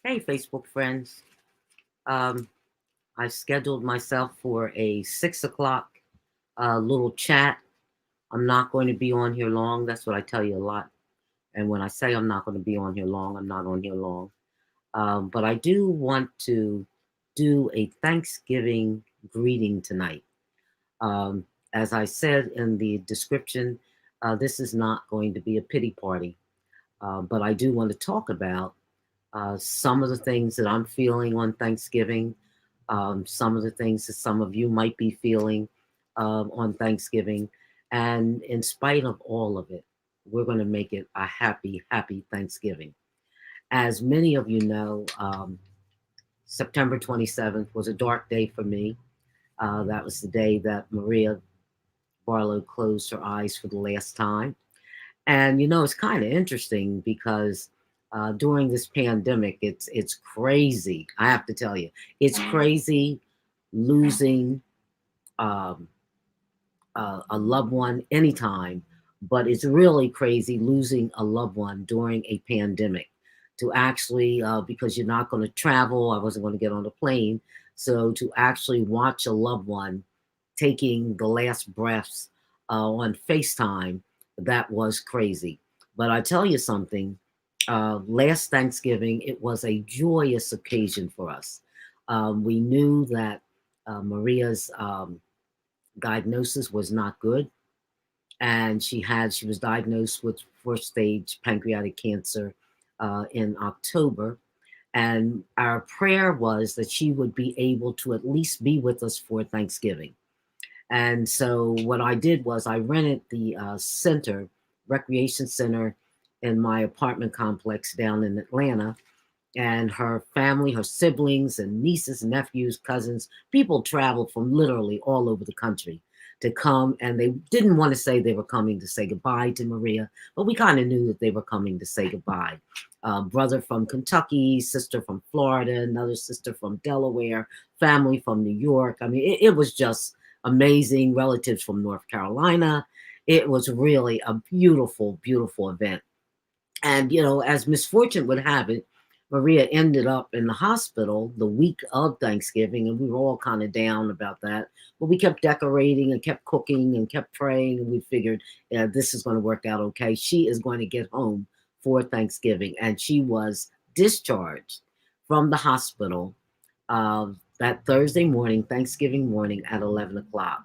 Hey, Facebook friends. Um, I scheduled myself for a 6 o'clock little chat. I'm not going to be on here long. That's what I tell you a lot. And when I say I'm not going to be on here long, I'm not on here long. But I do want to do a Thanksgiving greeting tonight. Um, as I said in the description, this is not going to be a pity party. But I do want to talk about some of the things that I'm feeling on Thanksgiving, some of the things that some of you might be feeling on Thanksgiving. And in spite of all of it, we're going to make it a happy, happy Thanksgiving. As many of you know, September 27th was a dark day for me. That was the day that Maria Barlow closed her eyes for the last time. And it's kind of interesting because during this pandemic, it's crazy. I have to tell you, it's crazy losing um, a loved one anytime, but it's really crazy losing a loved one during a pandemic. To actually, because you're not going to travel, I wasn't going to get on a plane, so to actually watch a loved one taking the last breaths on FaceTime, that was crazy. But I tell you something, last Thanksgiving, it was a joyous occasion for us. We knew that Maria's diagnosis was not good, and she was diagnosed with first stage pancreatic cancer in October. And our prayer was that she would be able to at least be with us for Thanksgiving. And so what I did was I rented the recreation center in my apartment complex down in Atlanta. And her family, her siblings, and nieces, nephews, cousins, people traveled from literally all over the country to come. And they didn't want to say they were coming to say goodbye to Maria, but we kind of knew that they were coming to say goodbye. Brother from Kentucky, sister from Florida, another sister from Delaware, family from New York. I mean, it was just amazing. Relatives from North Carolina. It was really a beautiful, beautiful event. And, as misfortune would have it, Maria ended up in the hospital the week of Thanksgiving, and we were all kind of down about that. But we kept decorating and kept cooking and kept praying, and we figured, yeah, this is going to work out okay. She is going to get home for Thanksgiving, and she was discharged from the hospital that Thursday morning, Thanksgiving morning at 11 o'clock.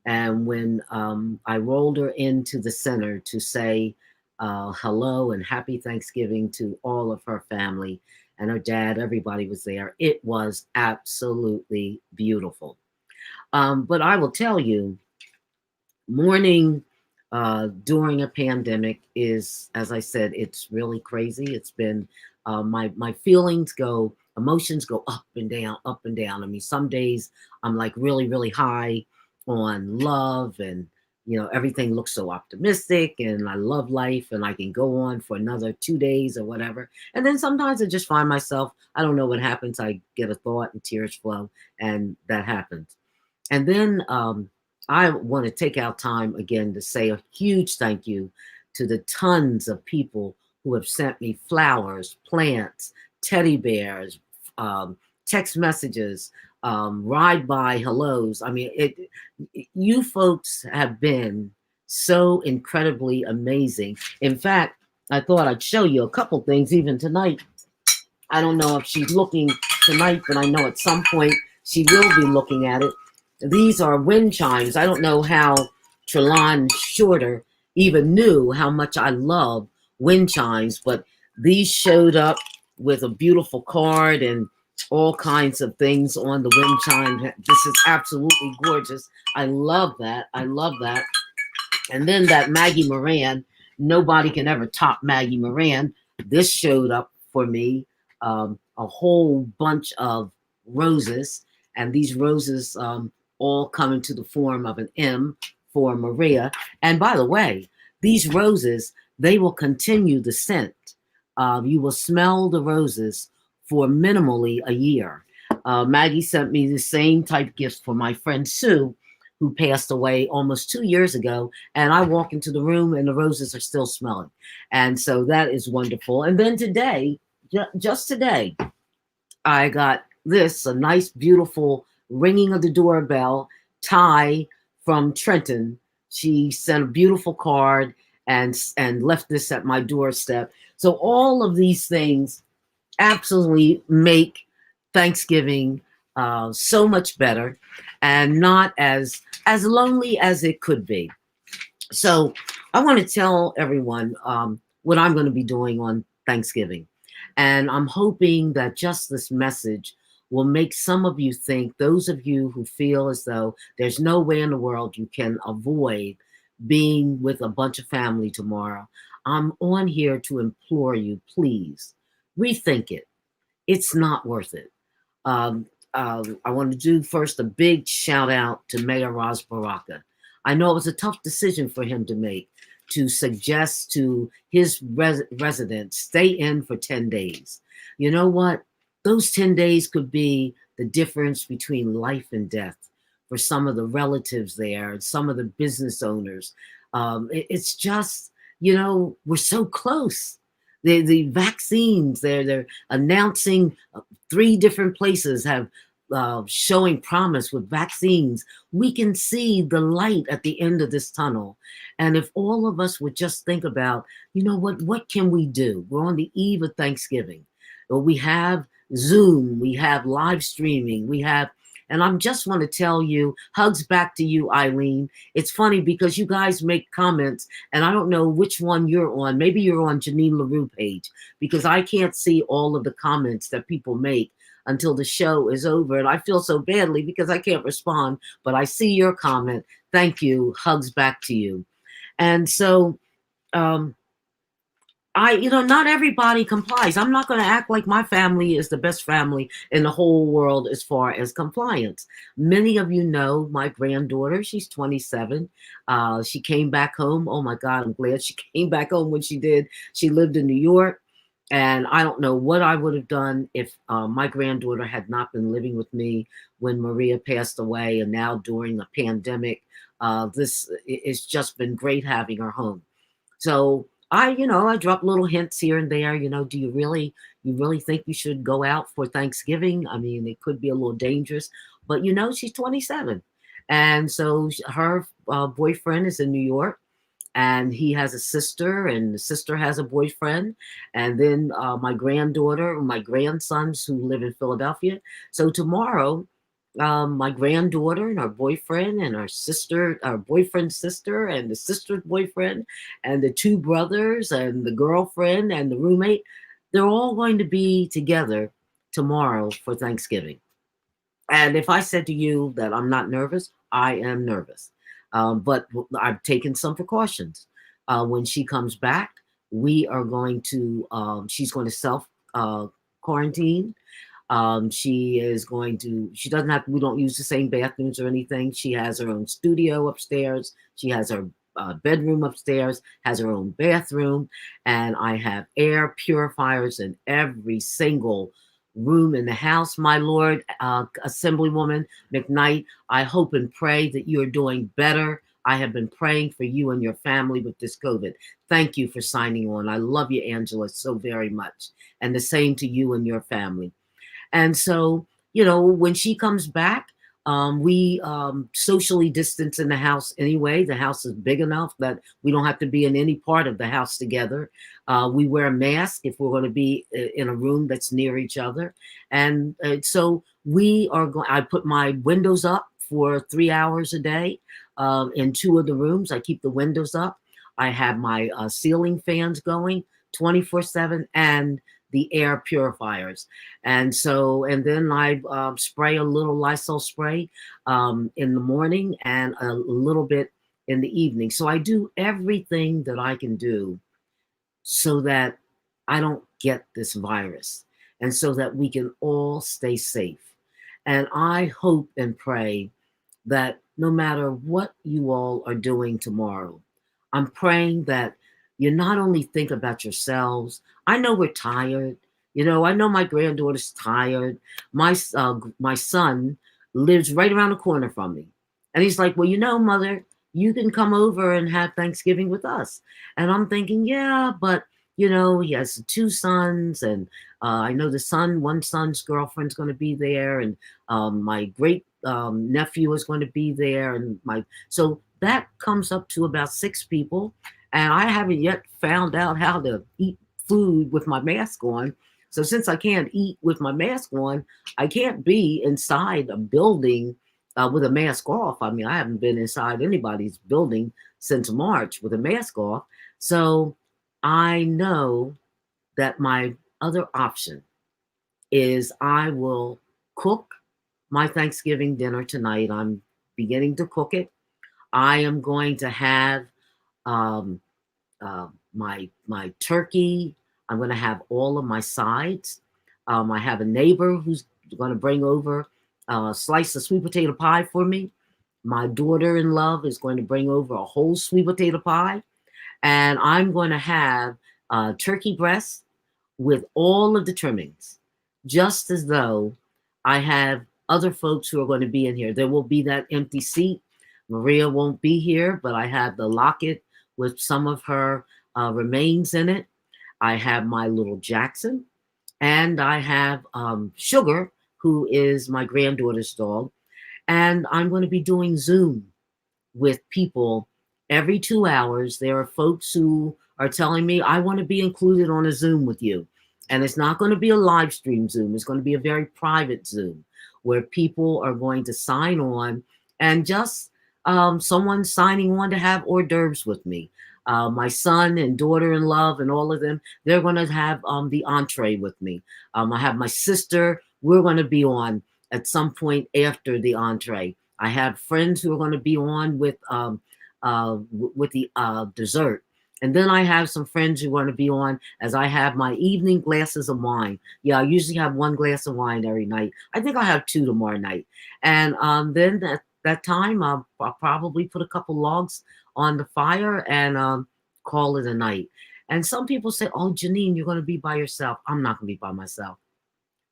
And when I rolled her into the center to say hello and happy Thanksgiving to all of her family and her dad, everybody was there. It was absolutely beautiful. But I will tell you, mourning during a pandemic is, as I said, it's really crazy. It's been my feelings go, emotions go up and down, up and down. I mean, some days I'm like really, really high on love, and everything looks so optimistic and I love life and I can go on for another 2 days or whatever. And then sometimes I just find myself, I don't know what happens. I get a thought and tears flow, and that happens. And then I want to take out time again to say a huge thank you to the tons of people who have sent me flowers, plants, teddy bears, text messages, ride by hellos. I mean, you folks have been so incredibly amazing. In fact, I thought I'd show you a couple things even tonight. I don't know if she's looking tonight, but I know at some point she will be looking at it. These are wind chimes. I don't know how Trelon Shorter even knew how much I love wind chimes, but these showed up with a beautiful card and all kinds of things on the wind chime. This is absolutely gorgeous. I love that. I love that. And then that Maggie Moran, nobody can ever top Maggie Moran. This showed up for me, a whole bunch of roses, and these roses all come into the form of an M for Maria. And by the way, these roses, they will continue the scent. You will smell the roses for minimally a year. Maggie sent me the same type gift for my friend Sue, who passed away almost 2 years ago. And I walk into the room and the roses are still smelling. And so that is wonderful. And then today, just today, I got this, a nice, beautiful ringing of the doorbell. Ty from Trenton. She sent a beautiful card and left this at my doorstep. So all of these things absolutely make Thanksgiving so much better and not as lonely as it could be. So I want to tell everyone what I'm going to be doing on Thanksgiving. And I'm hoping that just this message will make some of you think, those of you who feel as though there's no way in the world you can avoid being with a bunch of family tomorrow. I'm on here to implore you, please rethink it. It's not worth it. Um, I want to do first a big shout out to Mayor Ras Baraka. I know it was a tough decision for him to make to suggest to his residents stay in for 10 days. You know what? Those 10 days could be the difference between life and death for some of the relatives there and some of the business owners. It's just, we're so close. The vaccines, they're announcing 3 different places have showing promise with vaccines. We can see the light at the end of this tunnel. And if all of us would just think about, what can we do? We're on the eve of Thanksgiving. We have Zoom, we have live streaming, and I just want to tell you, hugs back to you, Eileen. It's funny because you guys make comments, and I don't know which one you're on. Maybe you're on Jeannine LaRue page, because I can't see all of the comments that people make until the show is over. And I feel so badly because I can't respond, but I see your comment. Thank you. Hugs back to you. And so, not everybody complies. I'm not going to act like my family is the best family in the whole world as far as compliance. Many of you know my granddaughter. She's 27. She came back home. Oh my God, I'm glad she came back home when she did. She lived in New York. And I don't know what I would have done if my granddaughter had not been living with me when Maria passed away. And now during the pandemic, it's just been great having her home. So I drop little hints here and there. Do you really think you should go out for Thanksgiving? I mean, it could be a little dangerous, but she's 27, and so her boyfriend is in New York, and he has a sister, and the sister has a boyfriend, and then my granddaughter, my grandsons who live in Philadelphia. So tomorrow, my granddaughter and her boyfriend and her sister, our boyfriend's sister and the sister's boyfriend and the 2 brothers and the girlfriend and the roommate, they're all going to be together tomorrow for Thanksgiving. And if I said to you that I'm not nervous, I am nervous. But I've taken some precautions. When she comes back, she's going to self quarantine. She doesn't have, we don't use the same bathrooms or anything. She has her own studio upstairs. She has her bedroom upstairs, has her own bathroom. And I have air purifiers in every single room in the house. My Lord, Assemblywoman McKnight, I hope and pray that you're doing better. I have been praying for you and your family with this COVID. Thank you for signing on. I love you, Angela, so very much. And the same to you and your family. And so, when she comes back, we socially distance in the house anyway. The house is big enough that we don't have to be in any part of the house together. We wear a mask if we're going to be in a room that's near each other. And so we are going, I put my windows up for 3 hours a day in 2 of the rooms. I keep the windows up. I have my ceiling fans going 24/7 and the air purifiers. And then I spray a little Lysol spray in the morning and a little bit in the evening. So I do everything that I can do so that I don't get this virus and so that we can all stay safe. And I hope and pray that no matter what you all are doing tomorrow, I'm praying that you not only think about yourselves. I know we're tired. I know my granddaughter's tired. My son lives right around the corner from me. And he's like, well, Mother, you can come over and have Thanksgiving with us. And I'm thinking, yeah, but he has two sons, and I know one son's girlfriend's going to be there, and my great nephew is going to be there, and so that comes up to about 6 people, and I haven't yet found out how to eat food with my mask on. So since I can't eat with my mask on, I can't be inside a building with a mask off. I mean, I haven't been inside anybody's building since March with a mask off. So I know that my other option is I will cook my Thanksgiving dinner tonight. I'm beginning to cook it. I am going to have um, my turkey. I'm going to have all of my sides. I have a neighbor who's going to bring over a slice of sweet potato pie for me. My daughter-in-law is going to bring over a whole sweet potato pie, and I'm going to have turkey breast with all of the trimmings, just as though I have other folks who are going to be in here. There will be that empty seat. Maria won't be here, but I have the locket with some of her remains in it. I have my little Jackson, and I have Sugar, who is my granddaughter's dog. And I'm going to be doing Zoom with people every 2 hours. There are folks who are telling me, I want to be included on a Zoom with you. And it's not going to be a live stream Zoom. It's going to be a very private Zoom where people are going to sign on, and just someone signing on to have hors d'oeuvres with me. My son and daughter-in-law and all of them, they're going to have the entree with me. I have my sister. We're going to be on at some point after the entree. I have friends who are going to be on with the dessert. And then I have some friends who want to be on as I have my evening glasses of wine. Yeah, I usually have one glass of wine every night. I think I'll have two tomorrow night. And then at that time, I'll probably put a couple logs on the fire and call it a night. And some people say, oh, Jeannine, you're going to be by yourself. I'm not going to be by myself.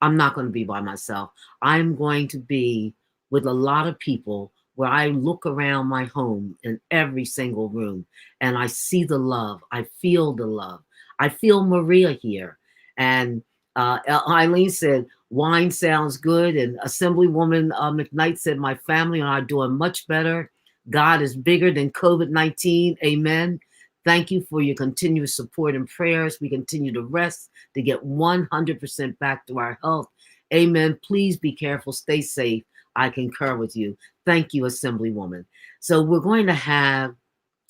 I'm not going to be by myself. I'm going to be with a lot of people where I look around my home in every single room and I see the love. I feel the love. I feel Maria here. And Eileen said, wine sounds good. And Assemblywoman McKnight said, my family and I are doing much better. God is bigger than COVID-19. Amen. Thank you for your continuous support and prayers. We continue to rest to get 100% back to our health. Amen. Please be careful. Stay safe. I concur with you. Thank you, Assemblywoman. So we're going to have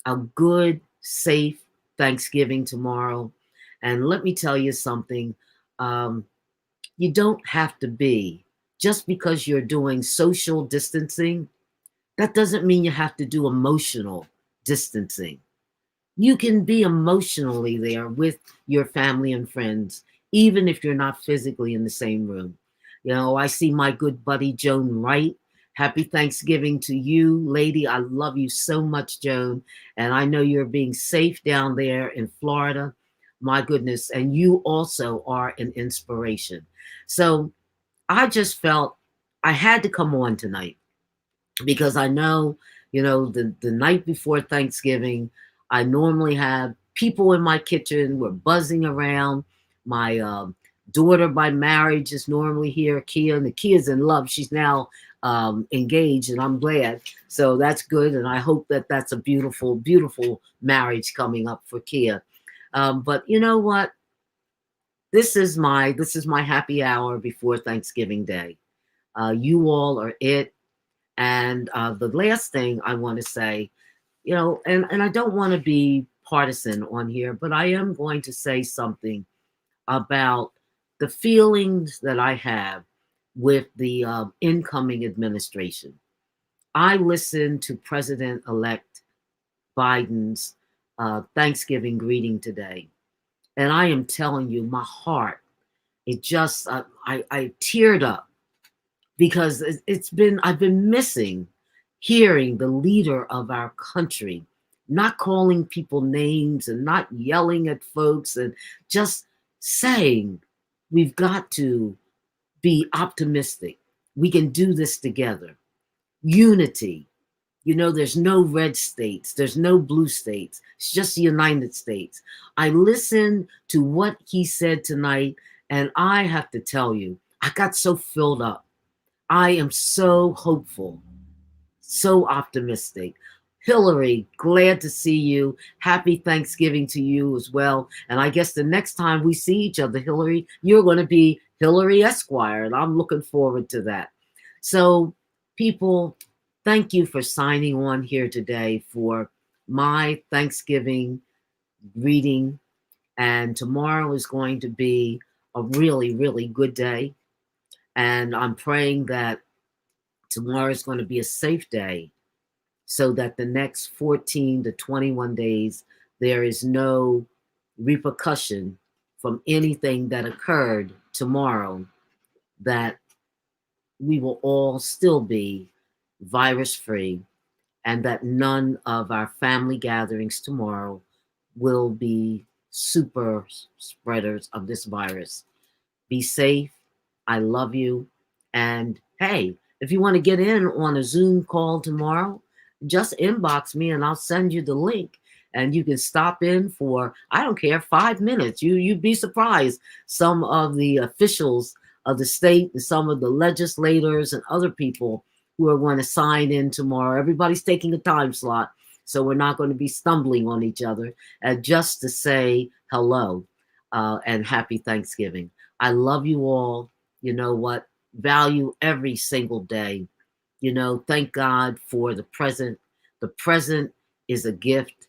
a good, safe Thanksgiving tomorrow. And let me tell you something. You don't have to be, just because you're doing social distancing, that doesn't mean you have to do emotional distancing. You can be emotionally there with your family and friends, even if you're not physically in the same room. I see my good buddy Joan Wright. Happy Thanksgiving to you, lady. I love you so much, Joan. And I know you're being safe down there in Florida. My goodness. And you also are an inspiration. So I just felt I had to come on tonight because I know, the night before Thanksgiving, I normally have people in my kitchen. We're buzzing around. My daughter by marriage is normally here, Kia, and the Kia's in love. She's now engaged, and I'm glad. So that's good, and I hope that that's a beautiful, beautiful marriage coming up for Kia. But you know what? This is my happy hour before Thanksgiving Day. You all are it. And the last thing I want to say, and I don't want to be partisan on here, but I am going to say something about the feelings that I have with the incoming administration. I listened to President-elect Biden's Thanksgiving greeting today, and I am telling you, my heart, it just, I teared up because I've been missing hearing the leader of our country not calling people names and not yelling at folks and just saying, we've got to be optimistic. We can do this together. Unity. You know, there's no red states, there's no blue states. It's just the United States. I listened to what he said tonight, and I have to tell you, I got so filled up. I am so hopeful, so optimistic. Hillary, glad to see you. Happy Thanksgiving to you as well. And I guess the next time we see each other, Hillary, you're going to be Hillary Esquire, and I'm looking forward to that. So, people, thank you for signing on here today for my Thanksgiving reading. And tomorrow is going to be a really, really good day. And I'm praying that tomorrow is going to be a safe day so that the next 14 to 21 days, there is no repercussion from anything that occurred tomorrow, that we will all still be virus free, and that none of our family gatherings tomorrow will be super spreaders of this virus. Be safe. I love you. And hey, if you want to get in on a Zoom call tomorrow, just inbox me and I'll send you the link. And you can stop in for, I don't care, 5 minutes. You'd be surprised. Some of the officials of the state and some of the legislators and other people who are going to sign in tomorrow. Everybody's taking a time slot, so we're not going to be stumbling on each other. Just to say hello and happy Thanksgiving. I love you all. You know what? Value every single day. You know, thank God for the present. The present is a gift,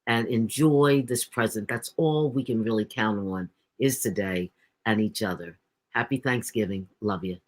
and enjoy this present. That's all we can really count on is today and each other. Happy Thanksgiving. Love you.